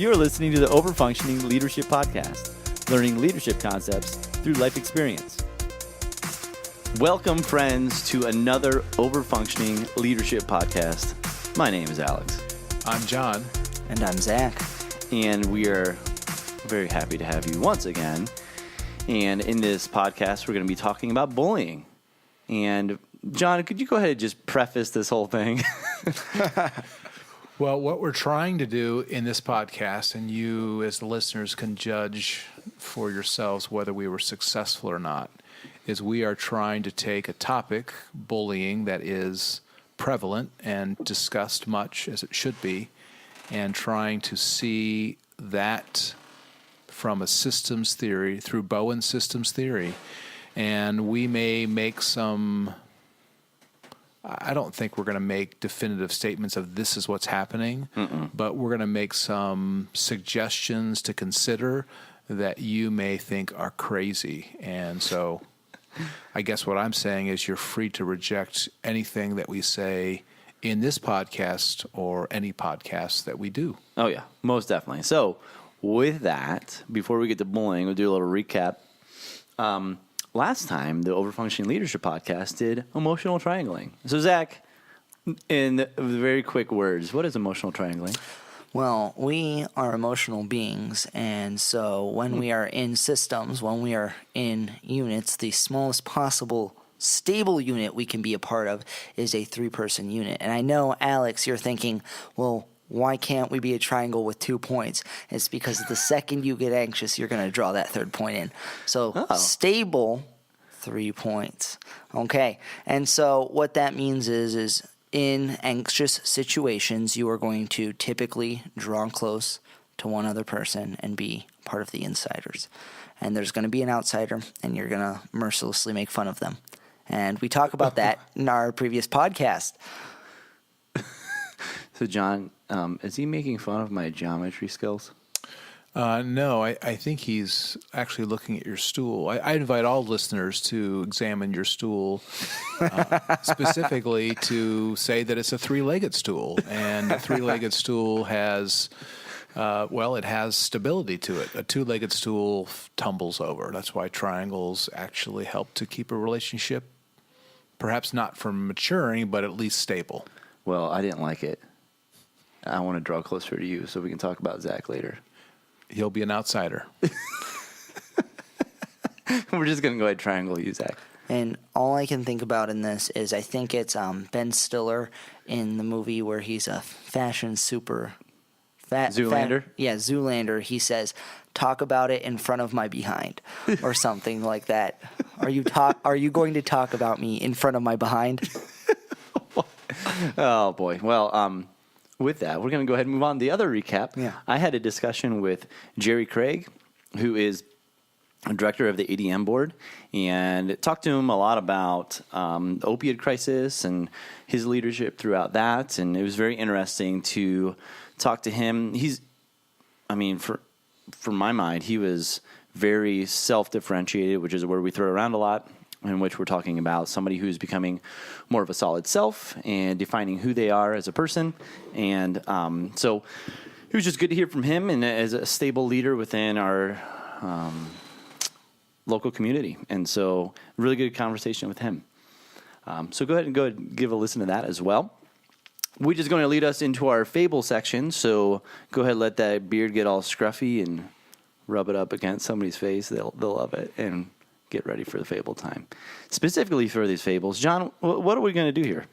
You're listening to the OverFunctioning Leadership Podcast, learning leadership concepts through life experience. Welcome, friends, to another OverFunctioning Leadership Podcast. My name is Alex. I'm John. And I'm Zach. And we are very happy to have you once again. And in this podcast, we're going to be talking about bullying. And John, could you go ahead and just preface this whole thing? Well, what we're trying to do in this podcast, and you as the listeners can judge for yourselves whether we were successful or not, is we are trying to take a topic, bullying, that is prevalent and discussed much as it should be, and trying to see that from a systems theory, through Bowen's systems theory. And we may make some, I don't think we're going to make definitive statements of this is what's happening, but we're going to make some suggestions to consider that you may think are crazy. And so I guess what I'm saying is you're free to reject anything that we say in this podcast or any podcast that we do. Oh, yeah, most definitely. So with that, before we get to bullying, we'll do a little recap. Last time, the OverFunctioning Leadership Podcast did emotional triangling. So, Zach, in very quick words, what is emotional triangling? Well, we are emotional beings, and so when we are in systems, when we are in units, the smallest possible stable unit we can be a part of is a 3-person unit. And I know, Alex, you're thinking, well, why can't we be a triangle with 2 points? It's because the second you get anxious, you're going to draw that third point in. So stable, 3 points. Okay. And so what that means is in anxious situations, you are going to typically draw close to one other person and be part of the insiders. And there's going to be an outsider, and you're going to mercilessly make fun of them. And we talk about that in our previous podcast. So, John, is he making fun of my geometry skills? No, I think he's actually looking at your stool. I invite all listeners to examine your stool, specifically to say that it's a 3-legged stool. And a 3-legged stool has, it has stability to it. A 2-legged stool tumbles over. That's why triangles actually help to keep a relationship, perhaps not from maturing, but at least stable. Well, I didn't like it. I want to draw closer to you so we can talk about Zach later. He'll be an outsider. We're just going to go ahead and triangle you, Zach. And all I can think about in this is I think it's Ben Stiller in the movie where he's a fashion super... Zoolander? Zoolander. He says, talk about it in front of my behind or something like that. Are you going to talk about me in front of my behind? Oh, boy. Well, with that, we're going to go ahead and move on to the other recap. Yeah. I had a discussion with Jerry Craig, who is a director of the ADM board, and talked to him a lot about the opioid crisis and his leadership throughout that. And it was very interesting to talk to him. For my mind, he was very self-differentiated, which is a word we throw around a lot, in which we're talking about somebody who's becoming more of a solid self and defining who they are as a person. And so it was just good to hear from him and as a stable leader within our local community. And so really good conversation with him. So go ahead and give a listen to that as well. We're just going to lead us into our fable section. So go ahead and let that beard get all scruffy and rub it up against somebody's face. They'll love it. And get ready for the fable time. Specifically for these fables, John, what are we going to do here?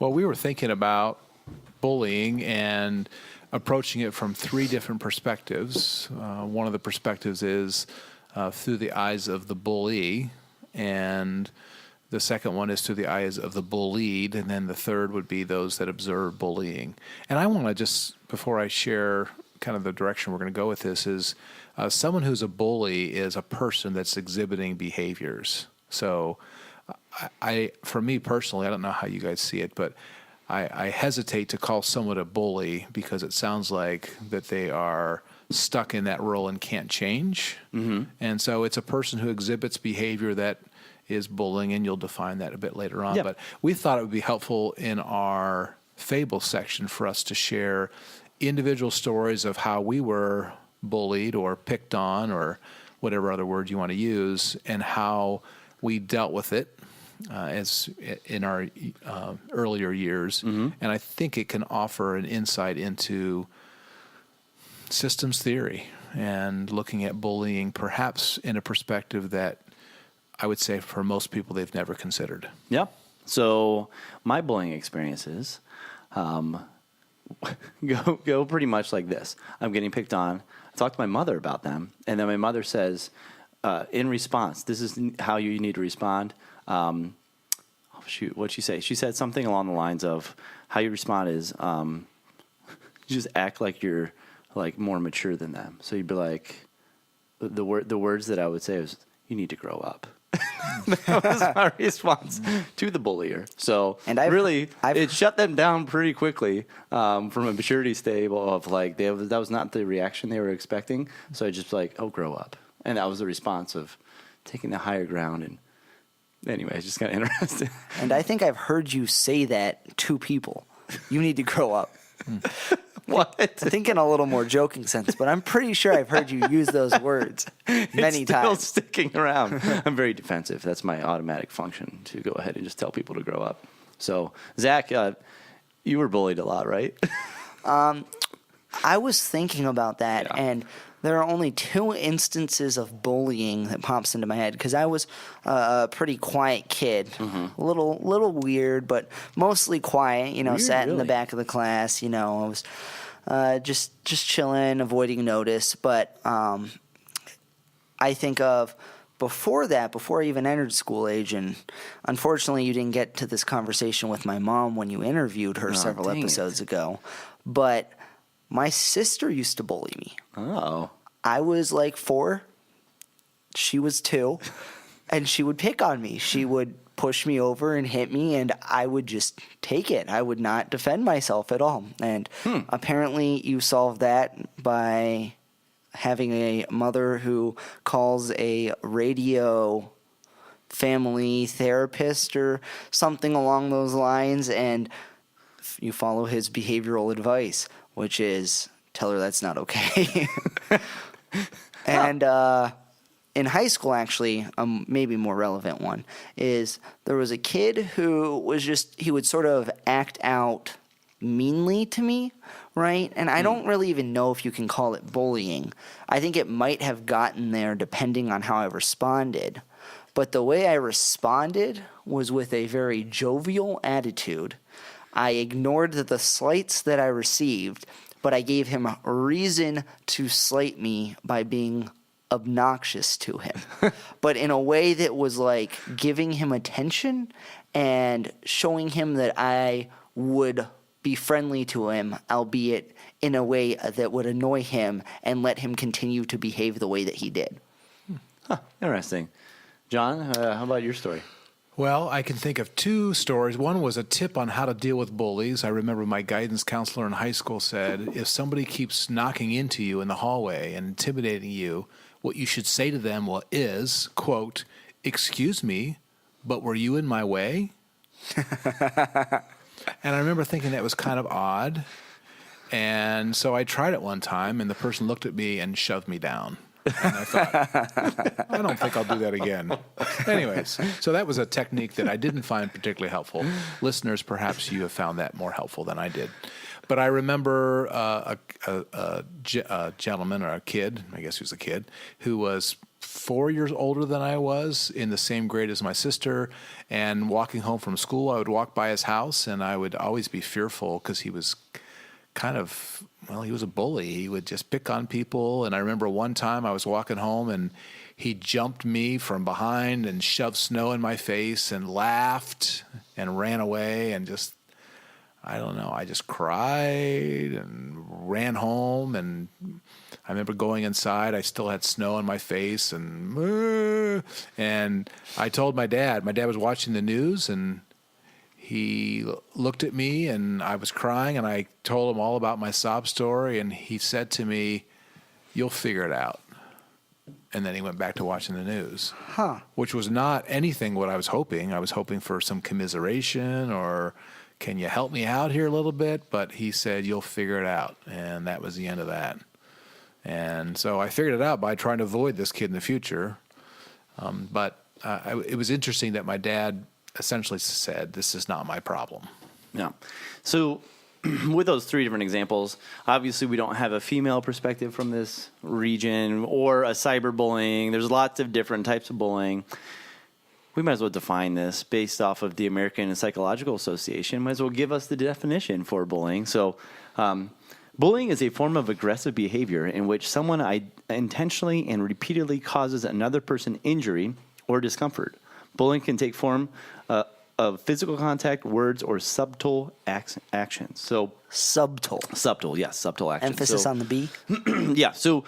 Well, we were thinking about bullying and approaching it from 3 different perspectives. One of the perspectives is through the eyes of the bully, and the second one is through the eyes of the bullied, and then the third would be those that observe bullying. And I want to just, before I share kind of the direction we're going to go with this, is someone who's a bully is a person that's exhibiting behaviors. So for me personally, I don't know how you guys see it, but I hesitate to call someone a bully because it sounds like that they are stuck in that role and can't change. Mm-hmm. And so it's a person who exhibits behavior that is bullying, and you'll define that a bit later on. Yep. But we thought it would be helpful in our fable section for us to share individual stories of how we were bullied or picked on or whatever other word you want to use, and how we dealt with it as in our earlier years. And I think it can offer an insight into systems theory and looking at bullying perhaps in a perspective that I would say for most people they've never considered. Yeah. So my bullying experiences go pretty much like this. I'm getting picked on. I talk to my mother about them, and then my mother says, in response, this is how you need to respond. What'd she say? She said something along the lines of, how you respond is, you just act like you're like more mature than them. So you'd be like, the words that I would say was, you need to grow up. That was my response to the bullier. So, and it shut them down pretty quickly from a maturity stable of like, that was not the reaction they were expecting. So I just like, oh, grow up. And that was the response of taking the higher ground. And anyway, it's just kind of interesting. And I think I've heard you say that to people. You need to grow up. What? I think in a little more joking sense, but I'm pretty sure I've heard you use those words many it's still times. Sticking around. I'm very defensive. That's my automatic function, to go ahead and just tell people to grow up. So, Zach, you were bullied a lot, right? I was thinking about that, and there are only 2 instances of bullying that pops into my head, because I was a pretty quiet kid, a little weird, but mostly quiet. Weird, sat in the really? back of the class. I was just chilling, avoiding notice. But I think of before that, before I even entered school age, and unfortunately, you didn't get to this conversation with my mom when you interviewed her several episodes ago, but my sister used to bully me. Oh. I was like 4. She was 2. And she would pick on me. She would push me over and hit me, and I would just take it. I would not defend myself at all. And apparently you solve that by having a mother who calls a radio family therapist or something along those lines, and you follow his behavioral advice, which is tell her that's not okay. And in high school, actually, maybe more relevant one, is there was a kid who was he would sort of act out meanly to me, right? And I don't really even know if you can call it bullying. I think it might have gotten there depending on how I responded. But the way I responded was with a very jovial attitude. I ignored the slights that I received, but I gave him a reason to slight me by being obnoxious to him. But in a way that was like giving him attention and showing him that I would be friendly to him, albeit in a way that would annoy him and let him continue to behave the way that he did. Interesting. John, how about your story? Well, I can think of 2 stories. One was a tip on how to deal with bullies. I remember my guidance counselor in high school said, if somebody keeps knocking into you in the hallway and intimidating you, what you should say to them is, quote, "Excuse me, but were you in my way?" And I remember thinking that was kind of odd. And so I tried it one time, and the person looked at me and shoved me down. And I thought, I don't think I'll do that again. Anyways, so that was a technique that I didn't find particularly helpful. Listeners, perhaps you have found that more helpful than I did. But I remember a gentleman, or a kid, I guess he was a kid, who was 4 years older than I was, in the same grade as my sister, and walking home from school, I would walk by his house, and I would always be fearful because he was kind of, he was a bully. He would just pick on people. And I remember one time I was walking home and he jumped me from behind and shoved snow in my face and laughed and ran away and just, I don't know, I just cried and ran home. And I remember going inside, I still had snow on my face, and I told my dad was watching the news, and he looked at me, and I was crying, and I told him all about my sob story, and he said to me, "You'll figure it out." And then he went back to watching the news, which was not anything what I was hoping. I was hoping for some commiseration or can you help me out here a little bit? But he said, you'll figure it out. And that was the end of that. And so I figured it out by trying to avoid this kid in the future. It was interesting that my dad essentially said, this is not my problem. Yeah. So with those three different examples, obviously we don't have a female perspective from this region or a cyberbullying. There's lots of different types of bullying. We might as well define this based off of the American Psychological Association. Might as well give us the definition for bullying. So bullying is a form of aggressive behavior in which someone intentionally and repeatedly causes another person injury or discomfort. Bullying can take form of physical contact, words, or subtle actions. So Subtle. subtle actions. Emphasis So- on the B. Yeah, so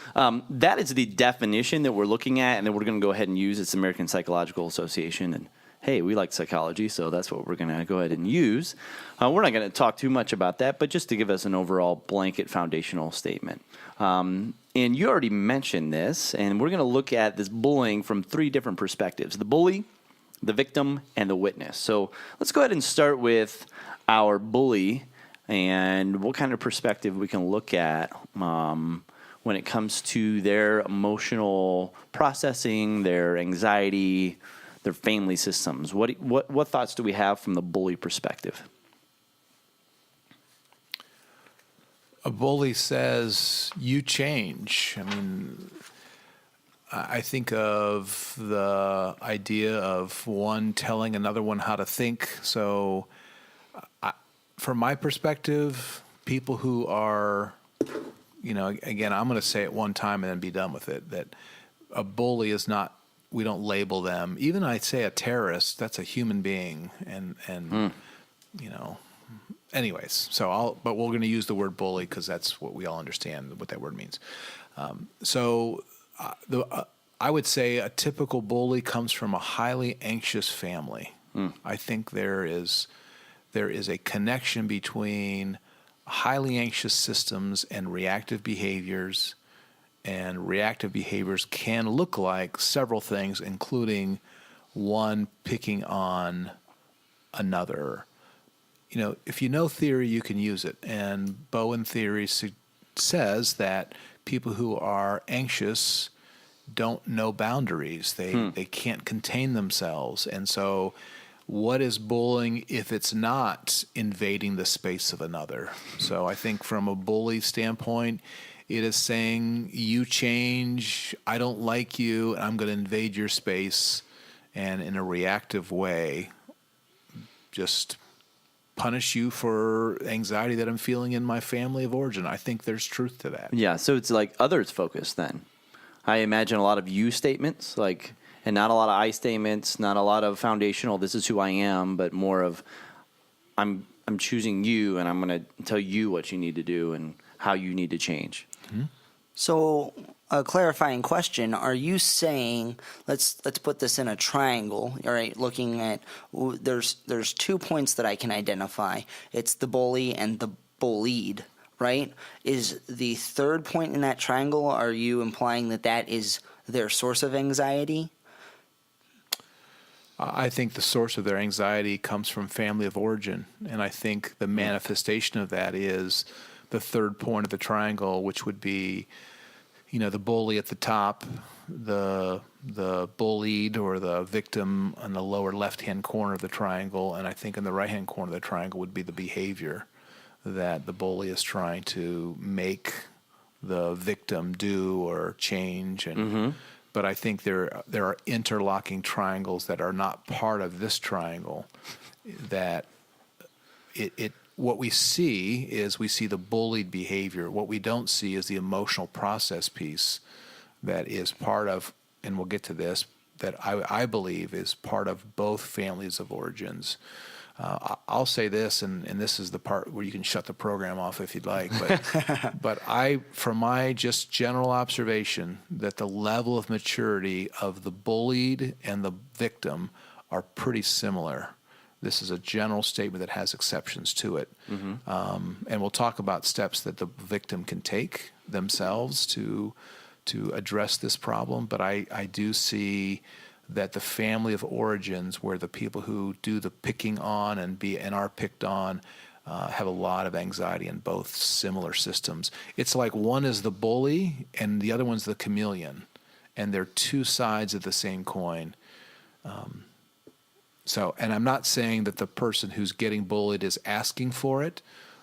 that is the definition that we're looking at, and then we're going to go ahead and use. It's the American Psychological Association, and hey, we like psychology, so that's what we're going to go ahead and use. We're not going to talk too much about that, but just to give us an overall blanket foundational statement. And you already mentioned this, and we're going to look at this bullying from three different perspectives: the bully, the victim, and the witness. So let's go ahead and start with our bully and what kind of perspective we can look at when it comes to their emotional processing, their anxiety, their family systems. What thoughts do we have from the bully perspective? A bully says, you change. I mean, I think of the idea of one telling another one how to think. So from my perspective, people who are, again, I'm going to say it one time and then be done with it, that a bully is not, we don't label them. Even I'd say a terrorist, that's a human being. Anyways, but we're going to use the word bully because that's what we all understand what that word means. I would say a typical bully comes from a highly anxious family. I think there is a connection between highly anxious systems and reactive behaviors. And reactive behaviors can look like several things, including one picking on another. If you know theory, you can use it. And Bowen theory says that people who are anxious don't know boundaries. They can't contain themselves. And so what is bullying if it's not invading the space of another? So I think from a bully standpoint, it is saying, you change, I don't like you, and I'm going to invade your space, and in a reactive way, just punish you for anxiety that I'm feeling in my family of origin. I think there's truth to that. Yeah, so it's like others focused then. I imagine a lot of you statements, and not a lot of I statements, not a lot of foundational, this is who I am, but more of I'm choosing you, and I'm going to tell you what you need to do and how you need to change. Mm-hmm. So, a clarifying question: are you saying let's put this in a triangle? All right, looking at there's 2 points that I can identify. It's the bully and the bullied. Right? Is the third point in that triangle? Are you implying that is their source of anxiety? I think the source of their anxiety comes from family of origin, and I think the manifestation of that is the third point of the triangle, which would be, the bully at the top, the bullied or the victim in the lower left-hand corner of the triangle, and I think in the right-hand corner of the triangle would be the behavior that the bully is trying to make the victim do or change. And but I think there are interlocking triangles that are not part of this triangle. That what we see is we see the bullied behavior. What we don't see is the emotional process piece that is part of, and we'll get to this, that I believe is part of both families of origins. I'll say this, and this is the part where you can shut the program off if you'd like, but from my just general observation, that the level of maturity of the bullied and the victim are pretty similar. This is a general statement that has exceptions to it. And we'll talk about steps that the victim can take themselves to address this problem, but I do see that the family of origins, where the people who do the picking on and are picked on, have a lot of anxiety in both similar systems. It's like one is the bully and the other one's the chameleon, and they're two sides of the same coin. And I'm not saying that the person who's getting bullied is asking for it,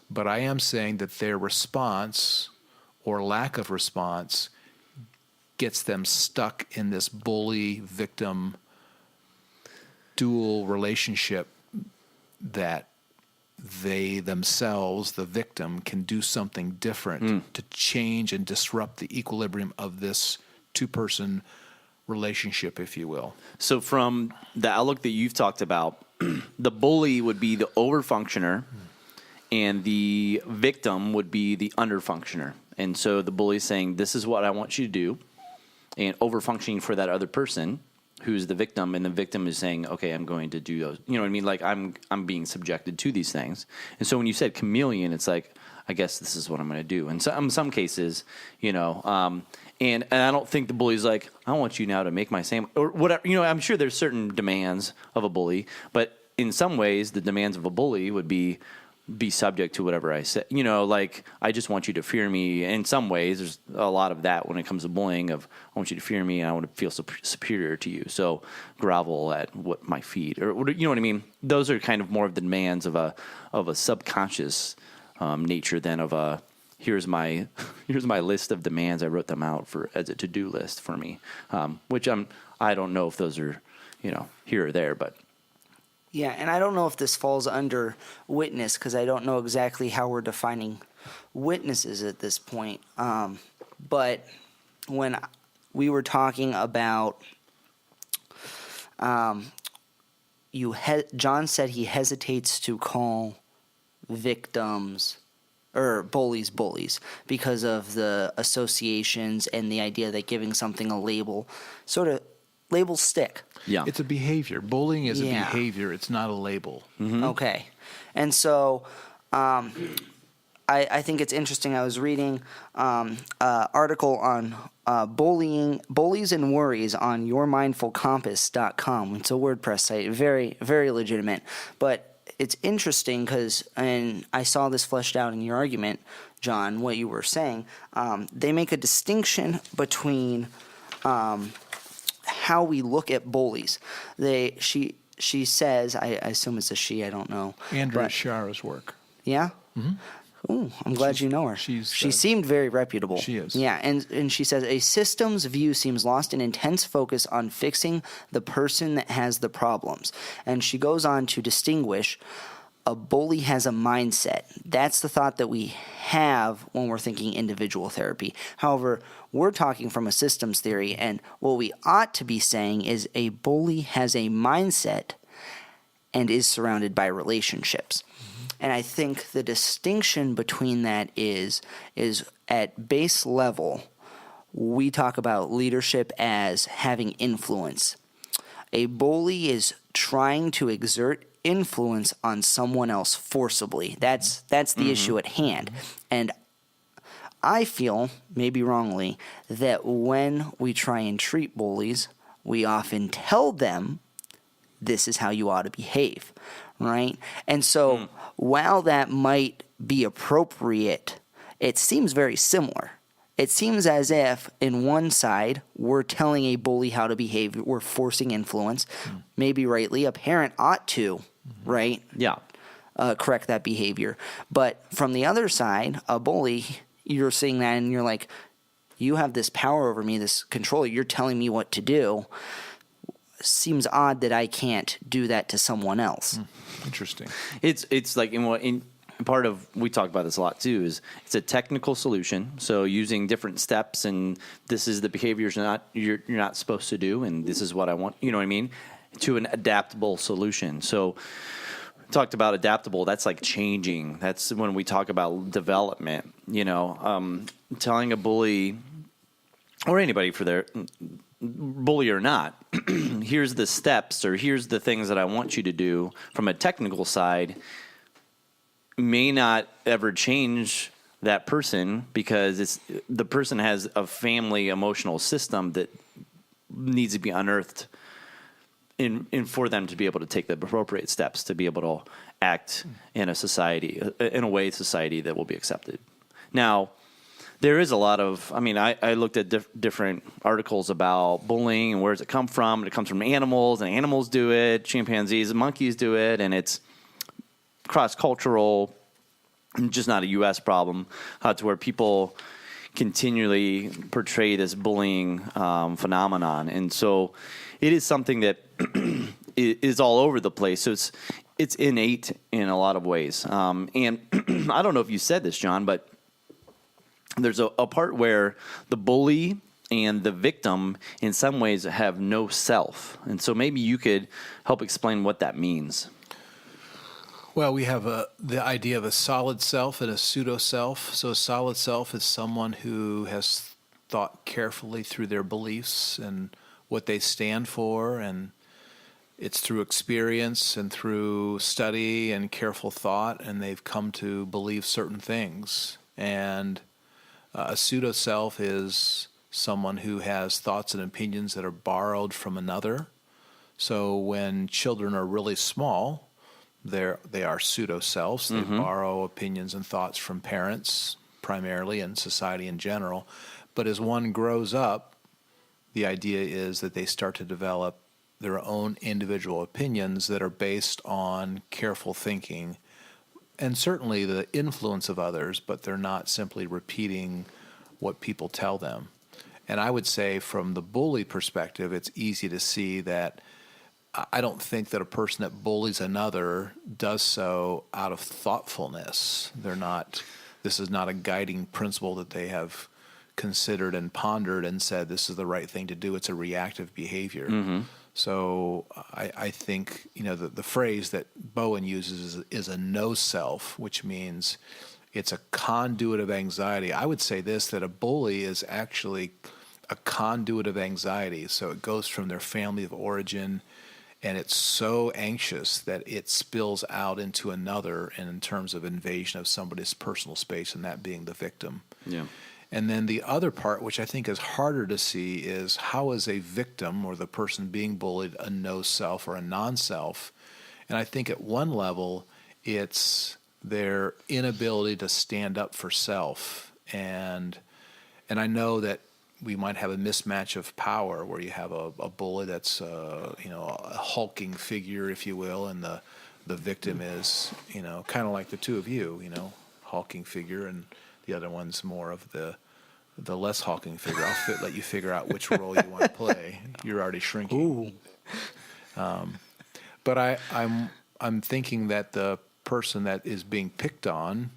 but I am saying that their response or lack of response gets them stuck in this bully-victim dual relationship that they themselves, the victim, can do something different to change and disrupt the equilibrium of this two-person relationship, if you will. So from the outlook that you've talked about, the bully would be the overfunctioner, and the victim would be the underfunctioner. And so the bully is saying, this is what I want you to do, and overfunctioning for that other person who's the victim, and the victim is saying, okay, I'm going to do those. You know what I mean? Like, I'm being subjected to these things. And so when you said chameleon, it's like, I guess this is what I'm going to do. And so in some cases, and I don't think the bully's like, I want you now to make my same, or whatever. I'm sure there's certain demands of a bully, but in some ways, the demands of a bully would be subject to whatever I say. Like, I just want you to fear me. In some ways, there's a lot of that when it comes to bullying of, I want you to fear me and I want to feel superior to you. So grovel at my feet, or you know what I mean? Those are kind of more of the demands of a subconscious nature than of a, here's my list of demands. I wrote them out as a to-do list for me, which I don't know if those are, here or there, but. Yeah, and I don't know if this falls under witness because I don't know exactly how we're defining witnesses at this point. But when we were talking about, John said he hesitates to call victims or bullies because of the associations and the idea that giving something a label sort of labels stick. Yeah. It's a behavior. Bullying is a behavior. It's not a label. Mm-hmm. Okay. And so I think it's interesting. I was reading an article on bullies and worries on yourmindfulcompass.com. It's a WordPress site. Very, very legitimate. But it's interesting because, and I saw this fleshed out in your argument, John, what you were saying. They make a distinction between how we look at bullies. She says, I assume it's a she, I don't know. Andrea Shara's work. Yeah? Mm-hmm. Ooh, I'm glad you know her. She seemed very reputable. She is. Yeah, and she says, a systems view seems lost in intense focus on fixing the person that has the problems. And she goes on to distinguish, a bully has a mindset. That's the thought that we have when we're thinking individual therapy. However, we're talking from a systems theory, and what we ought to be saying is a bully has a mindset and is surrounded by relationships. And I think the distinction between that is at base level, we talk about leadership as having influence. A bully is trying to exert influence on someone else forcibly. That's the issue at hand. And I feel, maybe wrongly, that when we try and treat bullies, we often tell them, this is how you ought to behave, right? And so while that might be appropriate, it seems very similar. It seems as if, in one side, we're telling a bully how to behave, we're forcing influence. Maybe rightly, a parent ought to, right? Yeah. Correct that behavior. But from the other side, a bully, you're seeing that and you're like, you have this power over me, this control, you're telling me what to do. Seems odd that I can't do that to someone else. Interesting. It's like in part of, we talk about this a lot too, is it's a technical solution. So using different steps, and this is the behaviors you're not supposed to do, and this is what I want. You know what I mean? To an adaptable solution. So talked about adaptable. That's like changing. That's when we talk about development. Telling a bully or anybody for their bully or not, here's the steps or here's the things that I want you to do from a technical side may not ever change that person because the person has a family emotional system that needs to be unearthed for them to be able to take the appropriate steps to be able to act in a society, in a way society that will be accepted. Now, there is a lot of, I looked at different articles about bullying and where does it come from. It comes from animals, and animals do it, chimpanzees and monkeys do it, and it's cross-cultural, just not a U.S. problem, to where people continually portray this bullying phenomenon. And so it is something that is all over the place. So it's innate in a lot of ways. And I don't know if you said this, John, but there's a part where the bully and the victim in some ways have no self. And so maybe you could help explain what that means. Well, we have the idea of a solid self and a pseudo self. So a solid self is someone who has thought carefully through their beliefs and what they stand for, and it's through experience and through study and careful thought, and they've come to believe certain things. And a pseudo self is someone who has thoughts and opinions that are borrowed from another. So when children are really small, they are pseudo selves. They borrow opinions and thoughts from parents primarily and society in general. But as one grows up, the idea is that they start to develop their own individual opinions that are based on careful thinking and certainly the influence of others, but they're not simply repeating what people tell them. And I would say from the bully perspective, it's easy to see that I don't think that a person that bullies another does so out of thoughtfulness. This is not a guiding principle that they have considered and pondered and said this is the right thing to do. It's a reactive behavior. So I think, the phrase that Bowen uses is a no self, which means it's a conduit of anxiety. I would say that a bully is actually a conduit of anxiety. So it goes from their family of origin, and it's so anxious that it spills out into another, and in terms of invasion of somebody's personal space, and that being the victim. Yeah. And then the other part, which I think is harder to see, is how is a victim or the person being bullied a no self or a non-self? And I think at one level, it's their inability to stand up for self. And I know that we might have a mismatch of power where you have a bully that's a hulking figure, if you will, and the victim is kind of like the two of you, hulking figure, and the other one's more of the less hulking figure. I'll let you figure out which role you want to play. You're already shrinking. But I'm thinking that the person that is being picked on,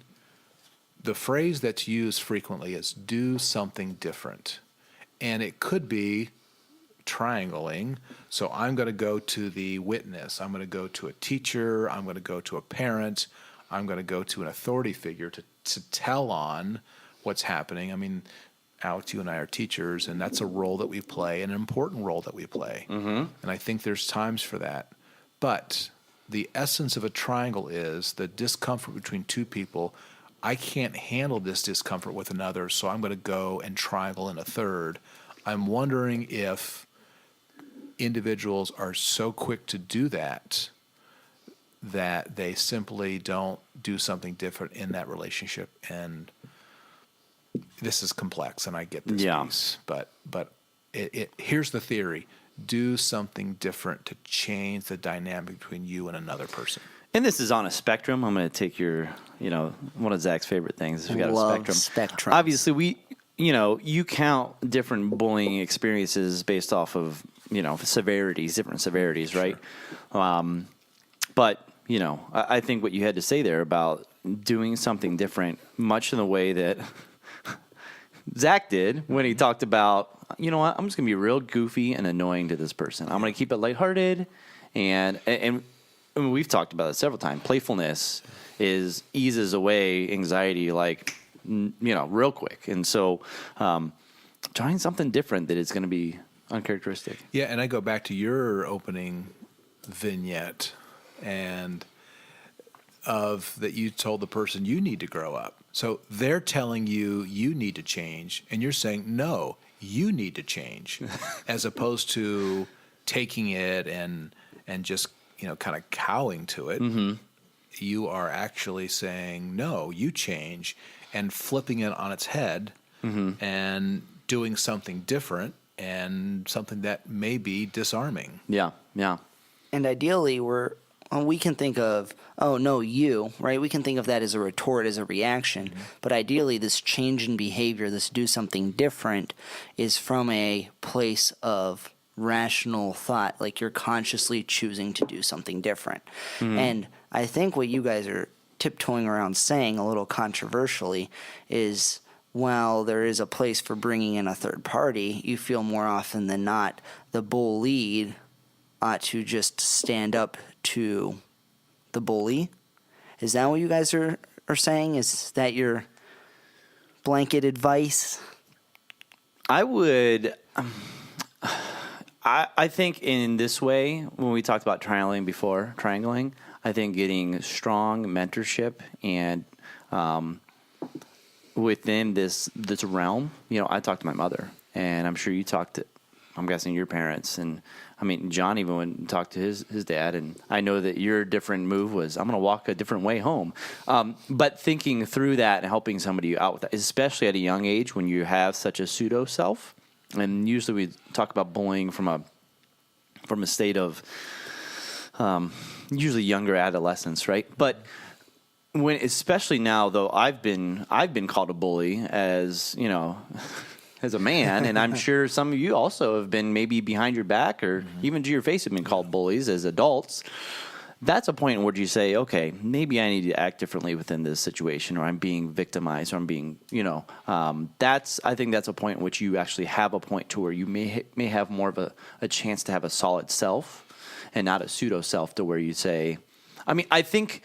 the phrase that's used frequently is do something different. And it could be triangling. So I'm going to go to the witness. I'm going to go to a teacher. I'm going to go to a parent. I'm going to go to an authority figure to tell on what's happening. I mean, Alex, you and I are teachers, and that's a role that we play, an important role that we play. And I think there's times for that. But the essence of a triangle is the discomfort between two people. I can't handle this discomfort with another, so I'm going to go and triangle in a third. I'm wondering if individuals are so quick to do that they simply don't do something different in that relationship. And this is complex, and I get this piece. But here's the theory. Do something different to change the dynamic between you and another person. And this is on a spectrum. I'm going to take your, one of Zach's favorite things. We got a spectrum. Obviously, you count different bullying experiences based off of, different severities, right? But, I think what you had to say there about doing something different, much in the way that Zach did when he talked about, I'm just going to be real goofy and annoying to this person. I'm going to keep it lighthearted. And we've talked about it several times. Playfulness eases away anxiety, real quick. And so trying something different that is going to be uncharacteristic. Yeah, and I go back to your opening vignette and of that you told the person you need to grow up. So they're telling you need to change, and you're saying, no, you need to change, as opposed to taking it and just, kind of cowing to it. You are actually saying, no, you change, and flipping it on its head and doing something different and something that may be disarming. Yeah. And ideally, we can think of, oh, no, you, right? We can think of that as a retort, as a reaction. But ideally, this change in behavior, this do something different, is from a place of rational thought, like you're consciously choosing to do something different. And I think what you guys are tiptoeing around saying a little controversially is, while there is a place for bringing in a third party, you feel more often than not the bullied ought to just stand up to the bully. Is that what you guys are saying? Is that your blanket advice? I would. I think in this way, when we talked about triangling, I think getting strong mentorship and within this realm, I talked to my mother, and I'm sure you talked to, I'm guessing, your parents, and I mean, John even went and talked to his dad, and I know that your different move was, I'm going to walk a different way home. But thinking through that and helping somebody out with that, especially at a young age when you have such a pseudo self, and usually we talk about bullying from a state of usually younger adolescence, right? But when, especially now, though, I've been called a bully as as a man, and I'm sure some of you also have been maybe behind your back or even to your face have been called bullies as adults. That's a point where you say, okay, maybe I need to act differently within this situation, or I'm being victimized, or I'm being, I think that's a point in which you actually have a point to where you may have more of a chance to have a solid self and not a pseudo self, to where you say, I mean, I think,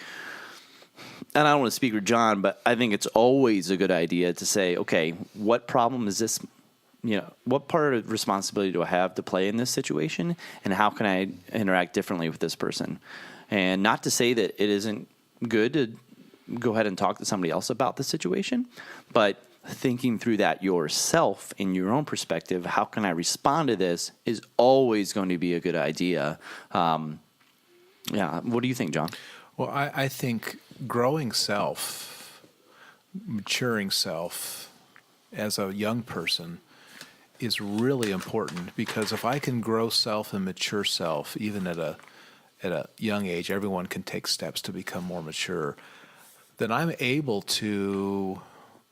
and I don't want to speak for John, but I think it's always a good idea to say, okay, what problem is this? What part of responsibility do I have to play in this situation, and how can I interact differently with this person? And not to say that it isn't good to go ahead and talk to somebody else about the situation, but thinking through that yourself in your own perspective, how can I respond to this, is always going to be a good idea. What do you think, John? Well, I think growing self, maturing self as a young person is really important, because if I can grow self and mature self, even at a young age, everyone can take steps to become more mature, then I'm able to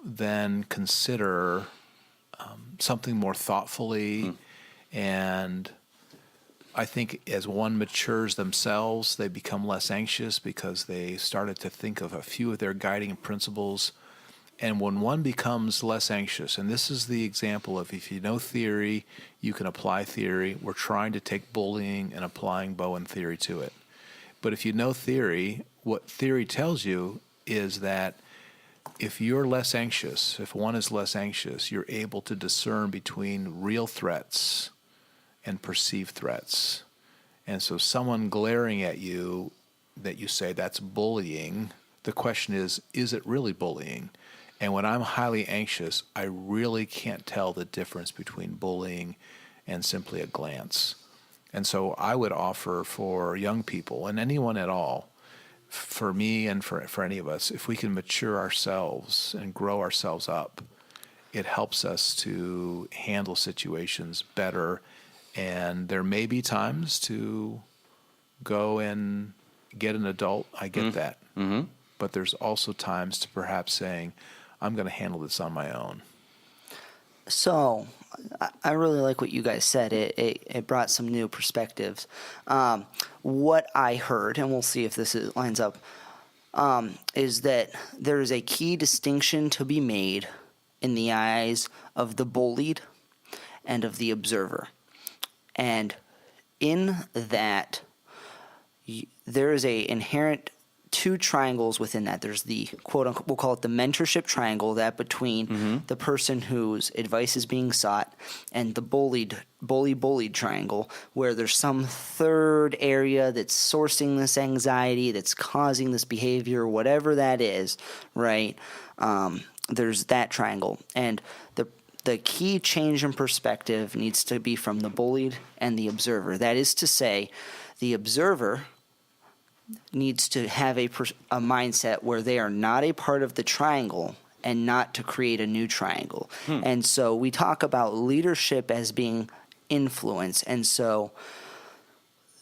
then consider something more thoughtfully. And I think as one matures themselves, they become less anxious because they started to think of a few of their guiding principles. And when one becomes less anxious, and this is the example of, if you know theory, you can apply theory. We're trying to take bullying and applying Bowen theory to it. But if you know theory, what theory tells you is that if you're less anxious, if one is less anxious, you're able to discern between real threats and perceived threats. And so someone glaring at you that you say that's bullying, the question is it really bullying? And when I'm highly anxious, I really can't tell the difference between bullying and simply a glance. And so I would offer for young people, and anyone at all, for me and for any of us, if we can mature ourselves and grow ourselves up, it helps us to handle situations better. And there may be times to go and get an adult. I get that. Mm-hmm. But there's also times to perhaps saying, I'm going to handle this on my own. So I really like what you guys said. It brought some new perspectives. What I heard, and we'll see if this lines up, is that there is a key distinction to be made in the eyes of the bullied and of the observer. And in that, there is a inherent two triangles within that. There's the quote unquote, we'll call it the mentorship triangle, that between the person whose advice is being sought and the bullied triangle, where there's some third area that's sourcing this anxiety, that's causing this behavior, whatever that is, right? There's that triangle. And the key change in perspective needs to be from the bullied and the observer. That is to say, the observer needs to have a mindset where they are not a part of the triangle and not to create a new triangle. And so we talk about leadership as being influence. And so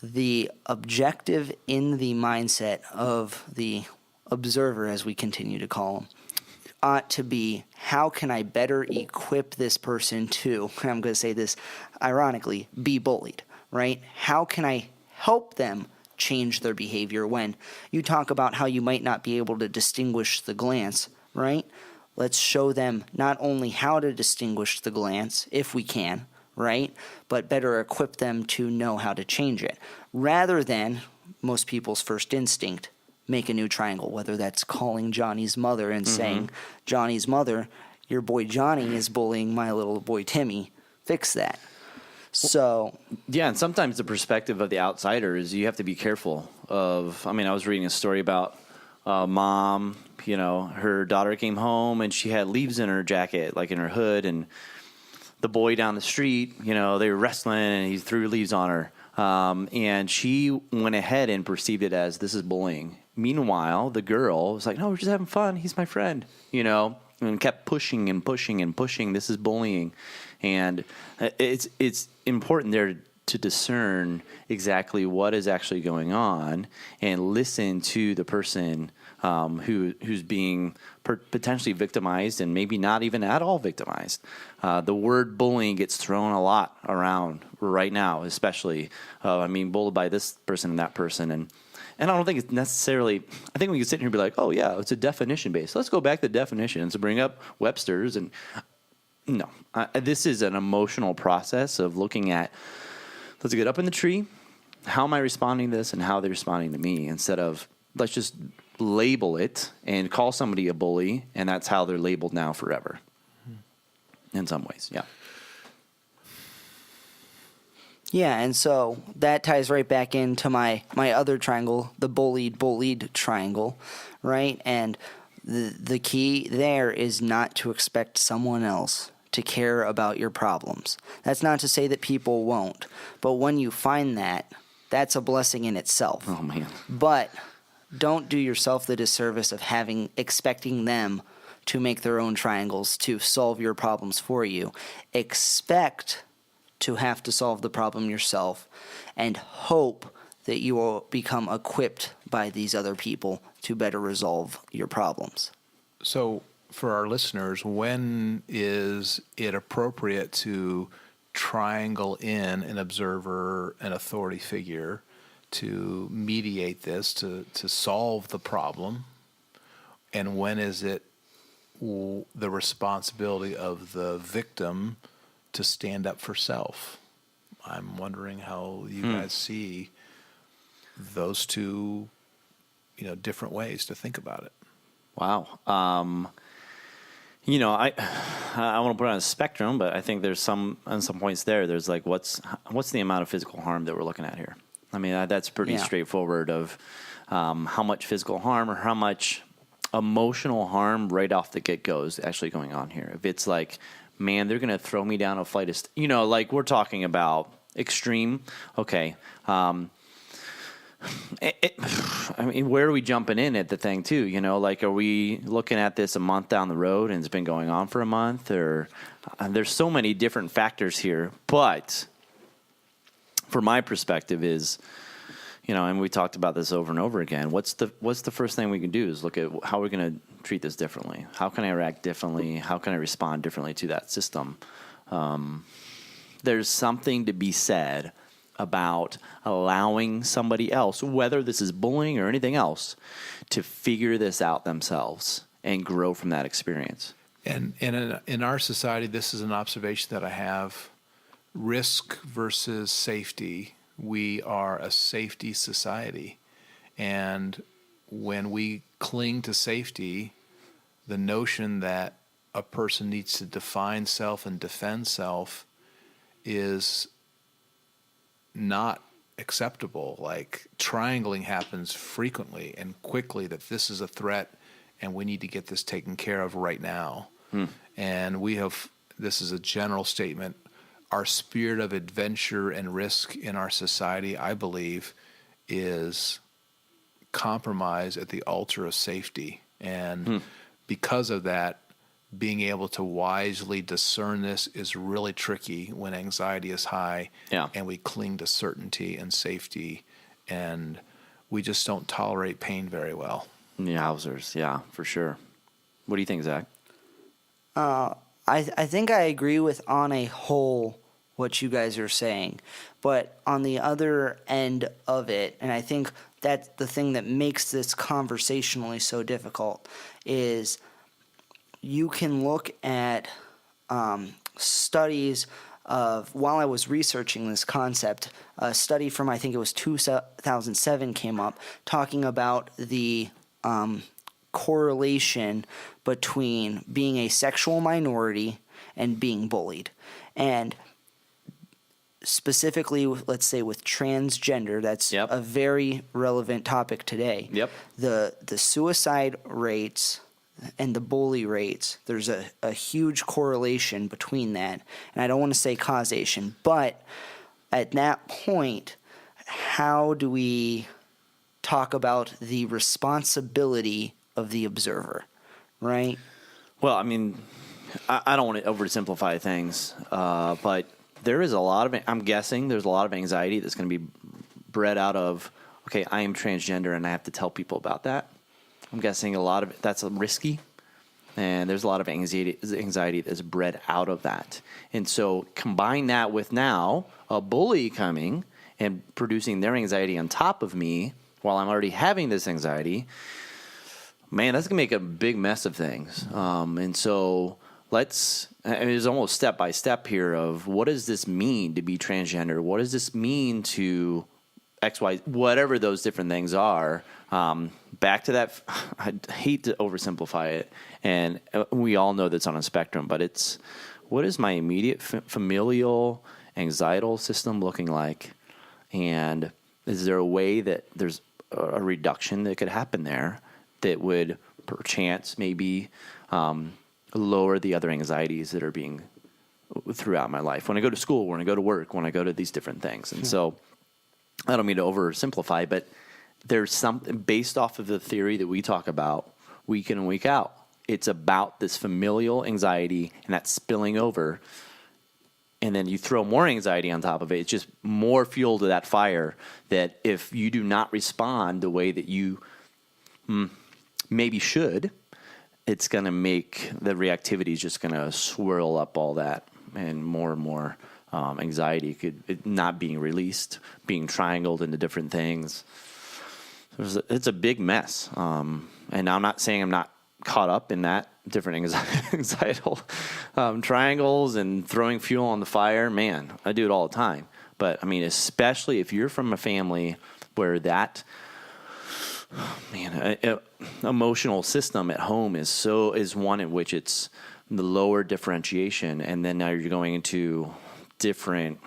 the objective in the mindset of the observer, as we continue to call them, ought to be, how can I better equip this person to, I'm going to say this ironically, be bullied, right? How can I help them change their behavior? When you talk about how you might not be able to distinguish the glance, right? Let's show them not only how to distinguish the glance, if we can, right? But better equip them to know how to change it. Rather than most people's first instinct, make a new triangle, whether that's calling Johnny's mother and saying, Johnny's mother, your boy Johnny is bullying my little boy Timmy. Fix that. So Yeah, and sometimes the perspective of the outsider is you have to be careful of. I mean, I was reading a story about mom. You know, her daughter came home and she had leaves in her jacket, like in her hood, and the boy down the street, you know, they were wrestling and he threw leaves on her, and she went ahead and perceived it as, this is bullying. Meanwhile, the girl was like, no, we're just having fun. He's my friend, you know, and kept pushing and pushing and pushing. This is bullying. And it's important there to discern exactly what is actually going on and listen to the person who's being potentially victimized and maybe not even at all victimized. The word bullying gets thrown a lot around right now, especially. I mean, bullied by this person and that person. And I don't think it's necessarily, I think we can sit here and be like, oh, yeah, it's a definition based. Let's go back to definitions and bring up Webster's. And no, this is an emotional process of looking at, let's get up in the tree. How am I responding to this and how are they responding to me? Instead of, let's just label it and call somebody a bully, and that's how they're labeled now forever. In some ways, yeah. yeah, and so that ties right back into my other triangle, the bullied triangle, right? And the key there is not to expect someone else to care about your problems. That's not to say that people won't, but when you find that, that's a blessing in itself. Oh, man. But don't do yourself the disservice of expecting them to make their own triangles to solve your problems for you. Expect to have to solve the problem yourself and hope that you will become equipped by these other people to better resolve your problems. So, for our listeners, when is it appropriate to triangle in an observer, an authority figure, to mediate this, to solve the problem? And when is it the responsibility of the victim to stand up for self? I'm wondering how you guys see those two, different ways to think about it. Wow. You know, I want to put it on a spectrum, but I think there's on some points there's like, what's the amount of physical harm that we're looking at here? I mean, that's pretty straightforward of how much physical harm or how much emotional harm right off the get-go is actually going on here. If it's like, man, they're going to throw me down a flight of like we're talking about extreme, okay. I mean, where are we jumping in at the thing too? Like, are we looking at this a month down the road and it's been going on for a month? Or there's so many different factors here. But from my perspective is, and we talked about this over and over again. What's the first thing we can do is look at how we're going to treat this differently. How can I react differently? How can I respond differently to that system? There's something to be said about allowing somebody else, whether this is bullying or anything else, to figure this out themselves and grow from that experience. And in our society, this is an observation that I have: risk versus safety. We are a safety society, and when we cling to safety, the notion that a person needs to define self and defend self is not acceptable. Like, triangling happens frequently and quickly, that this is a threat and we need to get this taken care of right now. And we have this is a general statement, our spirit of adventure and risk in our society, I believe, is compromised at the altar of safety. And because of that, being able to wisely discern this is really tricky when anxiety is high, and we cling to certainty and safety, and we just don't tolerate pain very well. Yowzers, yeah, for sure. What do you think, Zach? I think I agree with on a whole what you guys are saying, but on the other end of it, and I think that's the thing that makes this conversationally so difficult, is you can look at studies of, while I was researching this concept, a study from, I think it was 2007 came up talking about the correlation between being a sexual minority and being bullied. And specifically, let's say with transgender, that's a very relevant topic today. The suicide rates and the bully rates, there's a huge correlation between that. And I don't want to say causation, but at that point, how do we talk about the responsibility of the observer, right? Well, I mean, I don't want to oversimplify things, but there is a lot of, I'm guessing there's a lot of anxiety that's going to be bred out of, okay, I am transgender and I have to tell people about that. I'm guessing a lot of it, that's risky, and there's a lot of anxiety that's bred out of that. And so combine that with now a bully coming and producing their anxiety on top of me while I'm already having this anxiety, man, that's going to make a big mess of things. And so there's almost step by step here of what does this mean to be transgender? What does this mean to X, Y, whatever those different things are? Back to that, I hate to oversimplify it, and we all know that's on a spectrum, but it's what is my immediate familial anxietal system looking like? And is there a way that there's a reduction that could happen there that would perchance maybe lower the other anxieties that are being throughout my life when I go to school, when I go to work, when I go to these different things? And so I don't mean to oversimplify, but there's something based off of the theory that we talk about week in and week out. It's about this familial anxiety and that spilling over. And then you throw more anxiety on top of it. It's just more fuel to that fire that if you do not respond the way that you maybe should, it's going to make the reactivity is just going to swirl up all that, and more anxiety could not being released, being triangled into different things. It's a big mess. And I'm not saying I'm not caught up in that different anxietal triangles and throwing fuel on the fire. Man, I do it all the time. But I mean, especially if you're from a family where that emotional system at home is one in which it's the lower differentiation, and then now you're going into different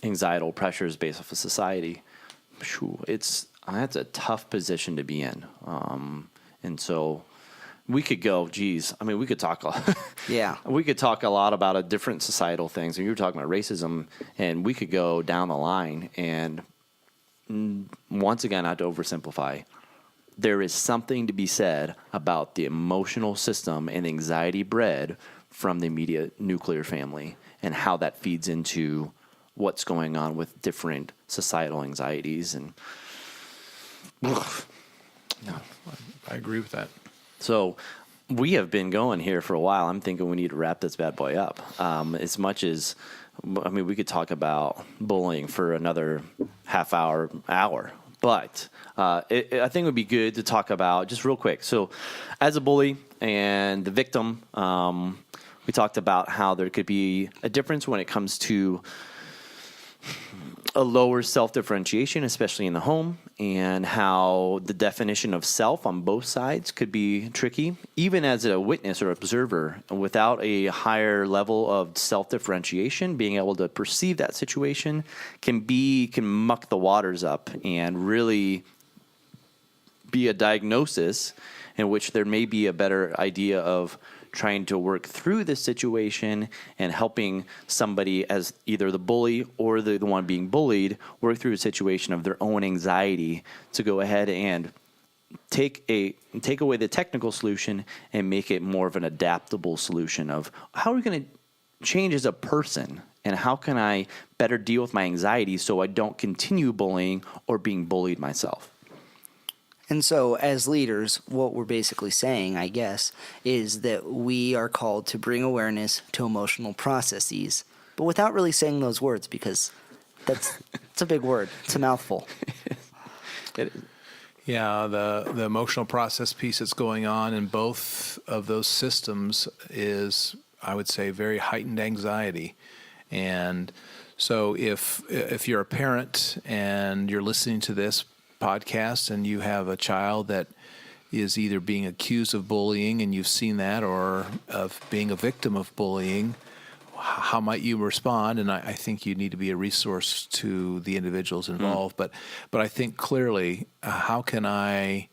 anxietal pressures based off of society. That's a tough position to be in. And so we could go, we could talk we could talk a lot about different societal things. And you were talking about racism, and we could go down the line, and once again, not to oversimplify, there is something to be said about the emotional system and anxiety bred from the immediate nuclear family and how that feeds into what's going on with different societal anxieties. And I agree with that. So we have been going here for a while. I'm thinking we need to wrap this bad boy up. As much as, we could talk about bullying for another half hour. But I think it would be good to talk about, just real quick. So as a bully and the victim, we talked about how there could be a difference when it comes to a lower self-differentiation, especially in the home, and how the definition of self on both sides could be tricky. Even as a witness or observer, without a higher level of self-differentiation, being able to perceive that situation can muck the waters up and really be a diagnosis in which there may be a better idea of trying to work through this situation and helping somebody as either the bully or the one being bullied work through a situation of their own anxiety to go ahead and take away the technical solution and make it more of an adaptable solution of how are we going to change as a person and how can I better deal with my anxiety so I don't continue bullying or being bullied myself. And so, as leaders, what we're basically saying, I guess, is that we are called to bring awareness to emotional processes, but without really saying those words, because it's a big word. It's a mouthful. It is. Yeah, the emotional process piece that's going on in both of those systems is, I would say, very heightened anxiety. And so if you're a parent and you're listening to this podcast and you have a child that is either being accused of bullying and you've seen that, or of being a victim of bullying, how might you respond? And I think you need to be a resource to the individuals involved. But I think clearly, how can I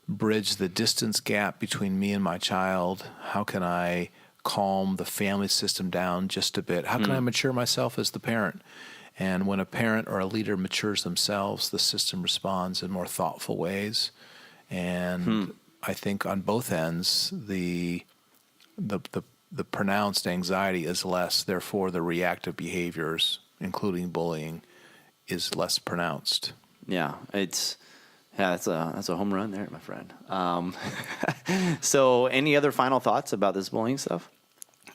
bridge the distance gap between me and my child? How can I calm the family system down just a bit? How can I mature myself as the parent? And when a parent or a leader matures themselves, the system responds in more thoughtful ways. And I think on both ends, the pronounced anxiety is less. Therefore, the reactive behaviors, including bullying, is less pronounced. Yeah, that's a home run there, my friend. So, any other final thoughts about this bullying stuff?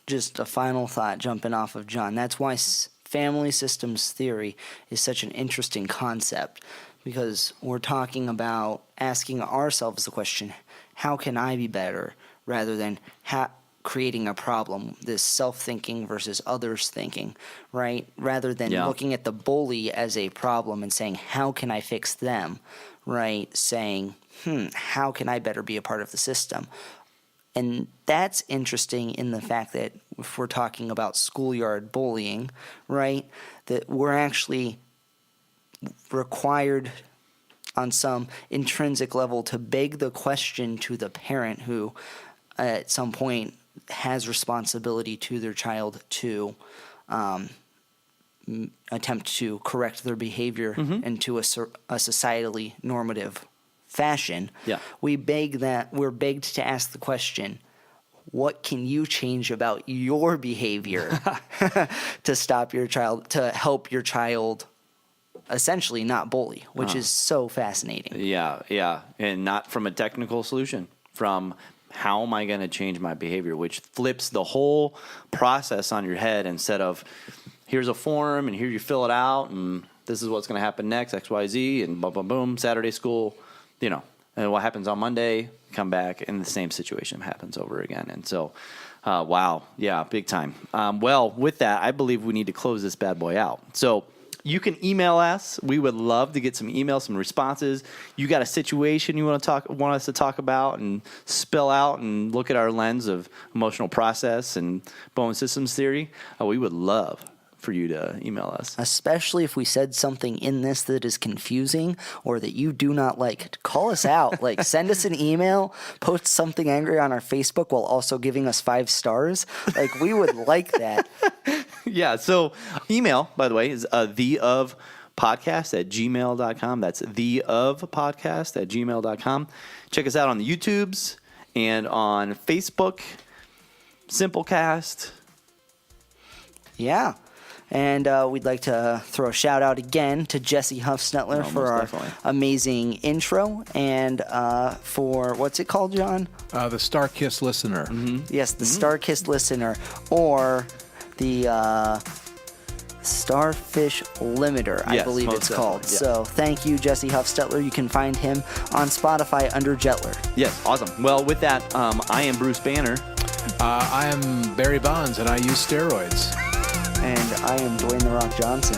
Just a final thought jumping off of John. That's why family systems theory is such an interesting concept, because we're talking about asking ourselves the question, how can I be better, rather than creating a problem, this self-thinking versus others thinking, right? Rather than looking at the bully as a problem and saying, how can I fix them, right? Saying, how can I better be a part of the system? And that's interesting in the fact that if we're talking about schoolyard bullying, right, that we're actually required on some intrinsic level to beg the question to the parent who at some point has responsibility to their child to attempt to correct their behavior into a societally normative fashion. We're begged to ask the question, what can you change about your behavior to stop your child, to help your child essentially not bully, which is so fascinating. Yeah. And not from a technical solution, from how am I going to change my behavior, which flips the whole process on your head. Instead of here's a form and here you fill it out and this is what's going to happen next, X, Y, Z, and boom, boom, boom, Saturday school, and what happens on Monday, come back and the same situation happens over again. And so, wow. Yeah, big time. Well, with that, I believe we need to close this bad boy out. So you can email us. We would love to get some emails, some responses. You got a situation you want us to talk about and spill out and look at our lens of emotional process and bone systems theory. We would love for you to email us. Especially if we said something in this that is confusing or that you do not like. Call us out. Send us an email, post something angry on our Facebook while also giving us 5 stars. We would like that. Yeah, so email, by the way, is theofpodcast@gmail.com. That's theofpodcast@gmail.com. Check us out on the YouTubes and on Facebook, Simplecast. Yeah. And we'd like to throw a shout out again to Jesse Huffstetler for our amazing intro and for, what's it called, John? The Star-Kissed Listener. Yes, the Star-Kissed Listener, or the Starfish Limiter, I believe it's called. Yeah. So thank you, Jesse Huffstetler. You can find him on Spotify under Jetler. Yes, awesome. Well, with that, I am Bruce Banner. I am Barry Bonds, and I use steroids. And I am Dwayne The Rock Johnson.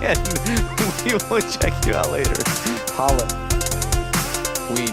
And we will check you out later. Holla. We